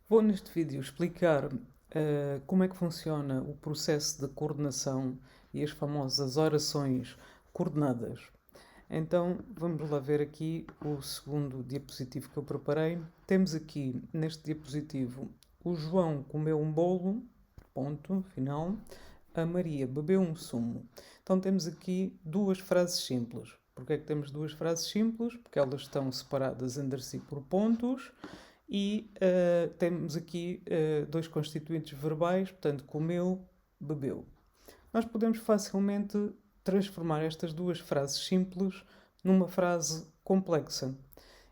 Vou neste vídeo explicar como é que funciona o processo de coordenação e as famosas orações coordenadas. Então vamos lá ver aqui o segundo diapositivo que eu preparei. Temos aqui neste diapositivo: o João comeu um bolo, ponto, final. A Maria bebeu um sumo. Então temos aqui duas frases simples. Porquê é que temos duas frases simples? Porque elas estão separadas entre si por pontos e temos aqui dois constituintes verbais, portanto, comeu, bebeu. Nós podemos facilmente transformar estas duas frases simples numa frase complexa.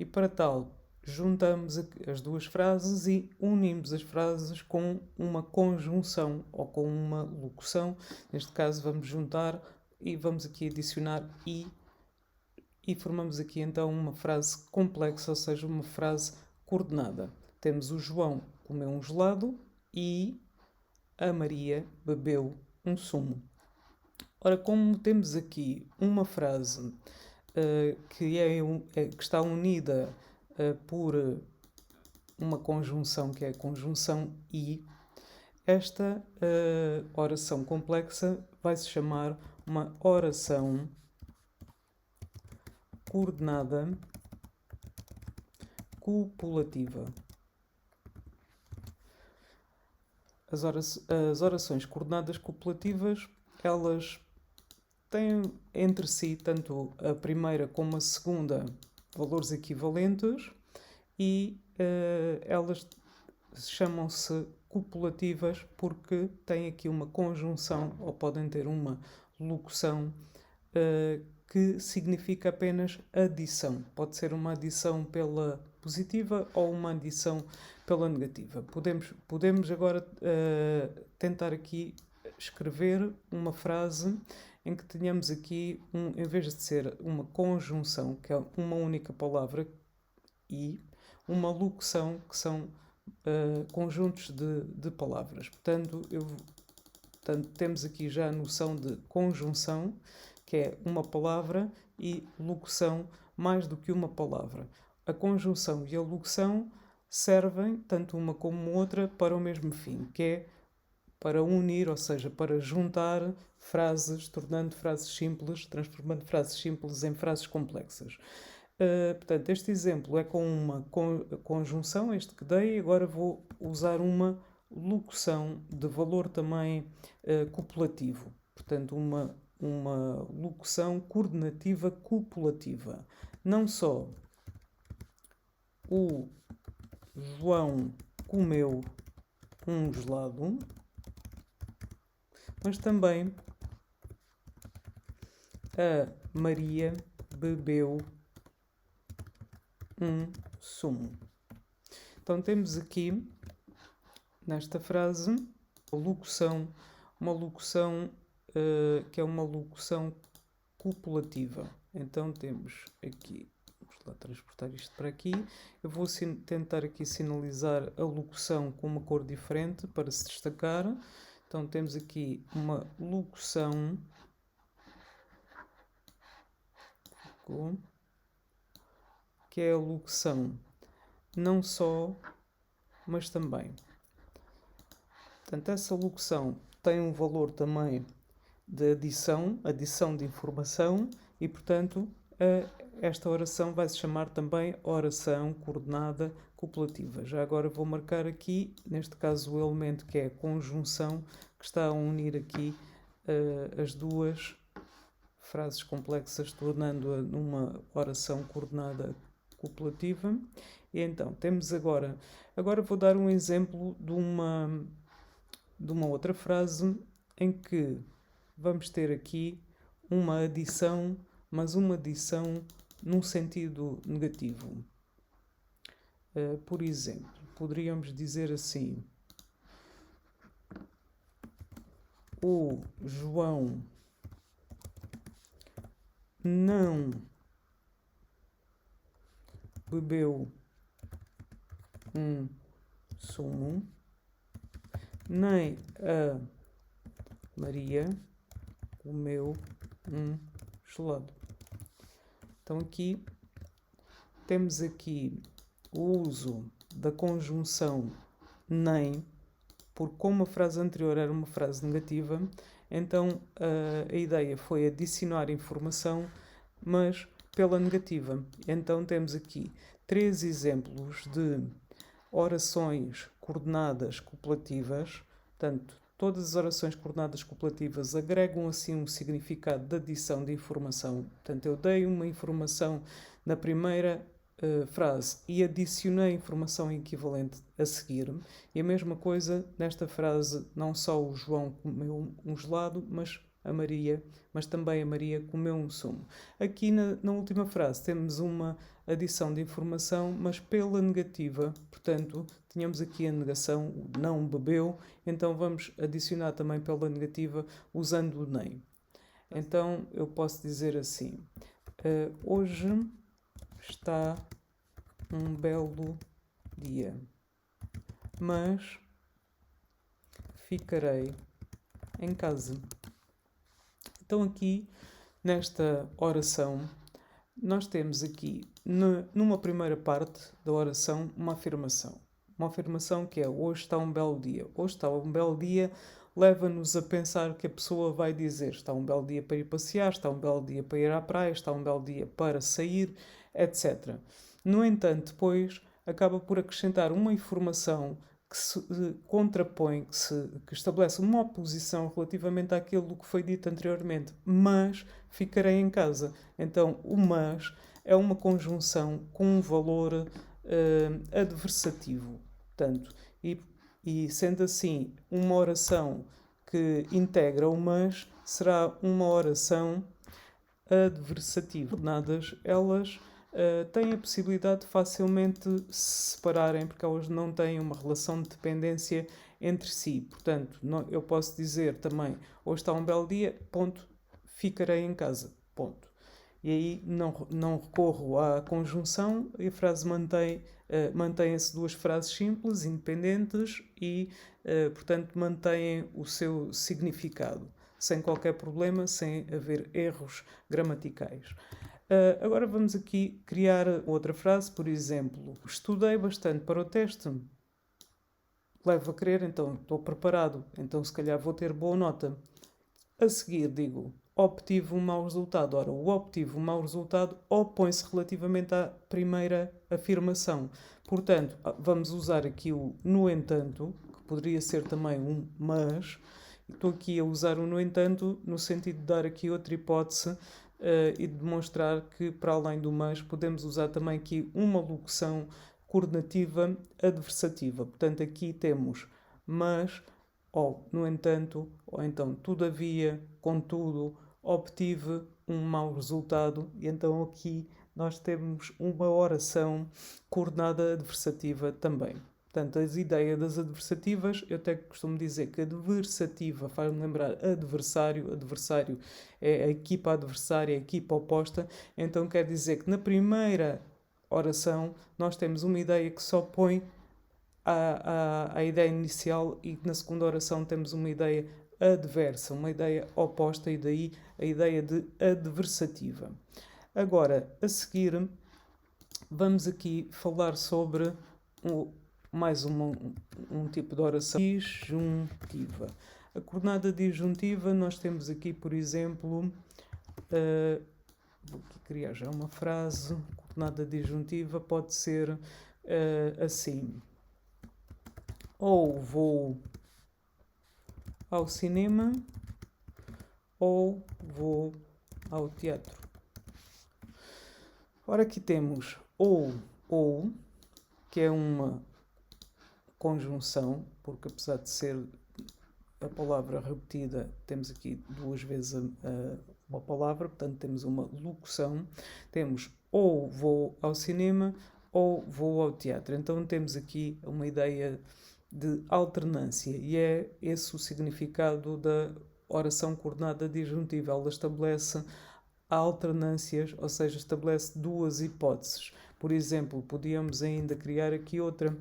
E para tal, juntamos as duas frases e unimos as frases com uma conjunção ou com uma locução. Neste caso, vamos juntar e vamos aqui adicionar e formamos aqui então uma frase complexa, ou seja, uma frase coordenada. Temos o João comeu um gelado e a Maria bebeu um sumo. Ora, como temos aqui uma frase que está unida por uma conjunção que é a conjunção e, esta oração complexa vai se chamar uma oração coordenada copulativa. As orações coordenadas copulativas, elas têm entre si, tanto a primeira como a segunda, valores equivalentes e elas chamam-se copulativas porque têm aqui uma conjunção ou podem ter uma locução que significa apenas adição. Pode ser uma adição pela positiva ou uma adição pela negativa. Podemos agora tentar aqui escrever uma frase em que tenhamos aqui, em vez de ser uma conjunção, que é uma única palavra, e uma locução, que são conjuntos de palavras. Portanto, temos aqui já a noção de conjunção, que é uma palavra, e locução, mais do que uma palavra. A conjunção e a locução servem, tanto uma como outra, para o mesmo fim, que é para unir, ou seja, para juntar frases, tornando frases simples, transformando frases simples em frases complexas. Portanto, este exemplo é com uma conjunção, este que dei, agora vou usar uma locução de valor também copulativo. Portanto, uma locução coordenativa copulativa. Não só o João comeu um gelado, mas também a Maria bebeu um sumo. Então temos aqui nesta frase uma locução que é uma locução copulativa. Então temos aqui, vamos lá transportar isto para aqui. Eu vou tentar aqui sinalizar a locução com uma cor diferente para se destacar. Então temos aqui uma locução que é a locução não só, mas também. Portanto, essa locução tem um valor também de adição de informação e, portanto, esta oração vai se chamar também oração coordenada copulativa. Já agora vou marcar aqui, neste caso, o elemento que é a conjunção, que está a unir aqui as duas frases complexas, tornando-a numa oração coordenada copulativa. E então, temos agora vou dar um exemplo de uma outra frase em que vamos ter aqui uma adição, mas uma adição num sentido negativo. Por exemplo, poderíamos dizer assim: o João não bebeu um sumo, nem a Maria comeu um gelado. Então aqui temos aqui o uso da conjunção nem, porque como a frase anterior era uma frase negativa, então a ideia foi adicionar informação, mas pela negativa. Então temos aqui 3 exemplos de orações coordenadas copulativas. Portanto, todas as orações coordenadas copulativas agregam assim um significado de adição de informação. Portanto, eu dei uma informação na primeira frase e adicionei informação equivalente a seguir. E a mesma coisa nesta frase, não só o João comeu um gelado, mas também a Maria comeu um sumo. Aqui na última frase temos uma adição de informação, mas pela negativa, portanto, tínhamos aqui a negação, o não bebeu, então vamos adicionar também pela negativa usando o nem. Então eu posso dizer assim: hoje está um belo dia, mas ficarei em casa. Então aqui, nesta oração, nós temos aqui, numa primeira parte da oração, uma afirmação. Uma afirmação que é: hoje está um belo dia. Hoje está um belo dia leva-nos a pensar que a pessoa vai dizer: está um belo dia para ir passear, está um belo dia para ir à praia, está um belo dia para sair, etc. No entanto, depois acaba por acrescentar uma informação que se contrapõe, que estabelece uma oposição relativamente àquilo que foi dito anteriormente, mas ficarei em casa. Então, o mas é uma conjunção com um valor adversativo. Portanto, e sendo assim, uma oração que integra o mas será uma oração adversativa. Elas têm a possibilidade de facilmente se separarem, porque elas não têm uma relação de dependência entre si. Portanto, eu posso dizer também: hoje está um belo dia, ponto, ficarei em casa, ponto. E aí não recorro à conjunção e a frase mantém-se duas frases simples, independentes e, portanto, mantêm o seu significado, sem qualquer problema, sem haver erros gramaticais. Agora vamos aqui criar outra frase, por exemplo: estudei bastante para o teste. Levo a crer, então estou preparado, então se calhar vou ter boa nota. A seguir digo: obtive um mau resultado. Ora, o obtive um mau resultado opõe-se relativamente à primeira afirmação. Portanto, vamos usar aqui o no entanto, que poderia ser também um mas. Estou aqui a usar o no entanto no sentido de dar aqui outra hipótese e demonstrar que, para além do mas, podemos usar também aqui uma locução coordenativa adversativa. Portanto, aqui temos mas, ou no entanto, ou então todavia, contudo, obtive um mau resultado, e então aqui nós temos uma oração coordenada adversativa também. Portanto, as ideias das adversativas, eu até costumo dizer que adversativa faz-me lembrar adversário. Adversário é a equipa adversária, a equipa oposta. Então quer dizer que na primeira oração nós temos uma ideia que se opõe à ideia inicial e que na segunda oração temos uma ideia adversa, uma ideia oposta, e daí a ideia de adversativa. Agora, a seguir, vamos aqui falar sobre mais um tipo de oração disjuntiva. A coordenada disjuntiva, nós temos aqui, por exemplo, vou aqui criar já uma frase. A coordenada disjuntiva pode ser assim: ou vou ao cinema ou vou ao teatro. Ora, aqui temos ou, que é uma conjunção, porque apesar de ser a palavra repetida, temos aqui duas vezes uma palavra, portanto temos uma locução. Temos ou vou ao cinema ou vou ao teatro. Então temos aqui uma ideia de alternância, e é esse o significado da oração coordenada disjuntiva. Ela estabelece alternâncias, ou seja, estabelece duas hipóteses. Por exemplo, podíamos ainda criar aqui outra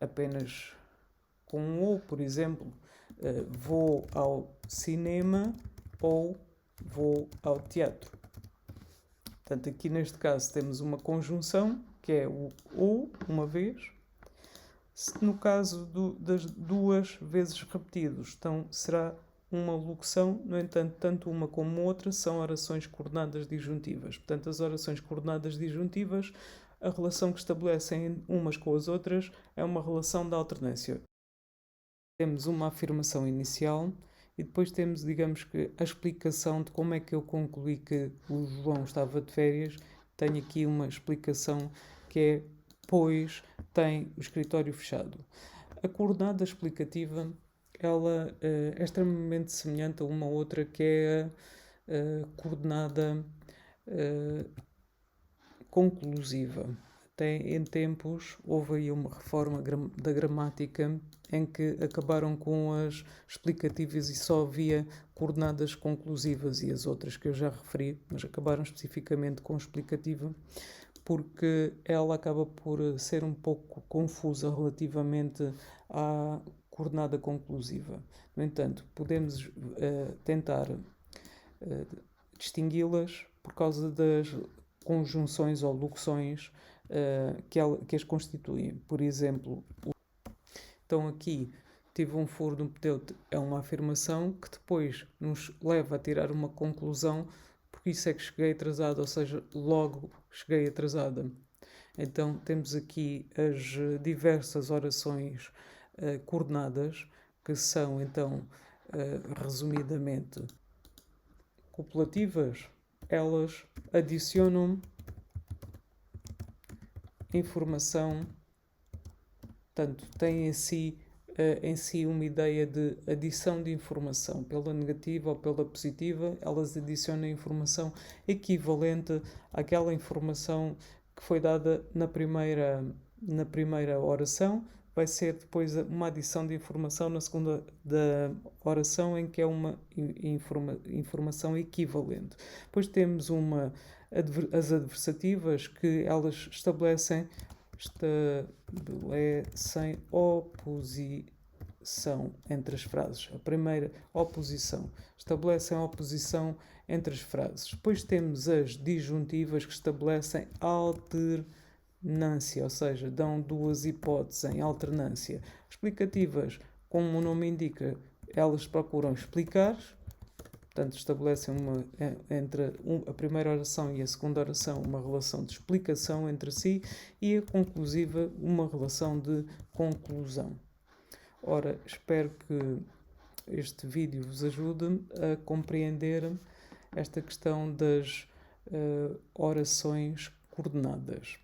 apenas com um ou, por exemplo, vou ao cinema ou vou ao teatro. Portanto, aqui neste caso temos uma conjunção, que é o ou, uma vez, No caso das duas vezes repetidos, então será uma locução. No entanto, tanto uma como outra são orações coordenadas disjuntivas. Portanto, as orações coordenadas disjuntivas, a relação que estabelecem umas com as outras é uma relação de alternância. Temos uma afirmação inicial e depois temos, digamos que, a explicação de como é que eu concluí que o João estava de férias. Tenho aqui uma explicação que é: pois tem o escritório fechado. A coordenada explicativa, ela é extremamente semelhante a uma outra, que é a coordenada conclusiva. Até em tempos houve aí uma reforma da gramática em que acabaram com as explicativas e só havia coordenadas conclusivas, e as outras que eu já referi, mas acabaram especificamente com explicativa, porque ela acaba por ser um pouco confusa relativamente à coordenada conclusiva. No entanto, podemos tentar distingui-las por causa das conjunções ou locuções que as constituem. Por exemplo, então aqui tive um furo no pneu é uma afirmação que depois nos leva a tirar uma conclusão, porque isso é que cheguei atrasado, ou seja, logo cheguei atrasada. Então temos aqui as diversas orações coordenadas, que são então, resumidamente, copulativas. Elas adicionam informação, portanto, têm em si uma ideia de adição de informação, pela negativa ou pela positiva. Elas adicionam informação equivalente àquela informação que foi dada na primeira oração. Vai ser depois uma adição de informação na segunda da oração, em que é uma informação equivalente. Depois temos as adversativas, que elas estabelecem oposição entre as frases. A primeira, oposição, estabelecem oposição entre as frases. Depois temos as disjuntivas, que estabelecem alternância, ou seja, dão duas hipóteses em alternância. Explicativas, como o nome indica, elas procuram explicar. Portanto, estabelecem entre a primeira oração e a segunda oração uma relação de explicação entre si, e a conclusiva uma relação de conclusão. Ora, espero que este vídeo vos ajude a compreender esta questão das orações coordenadas.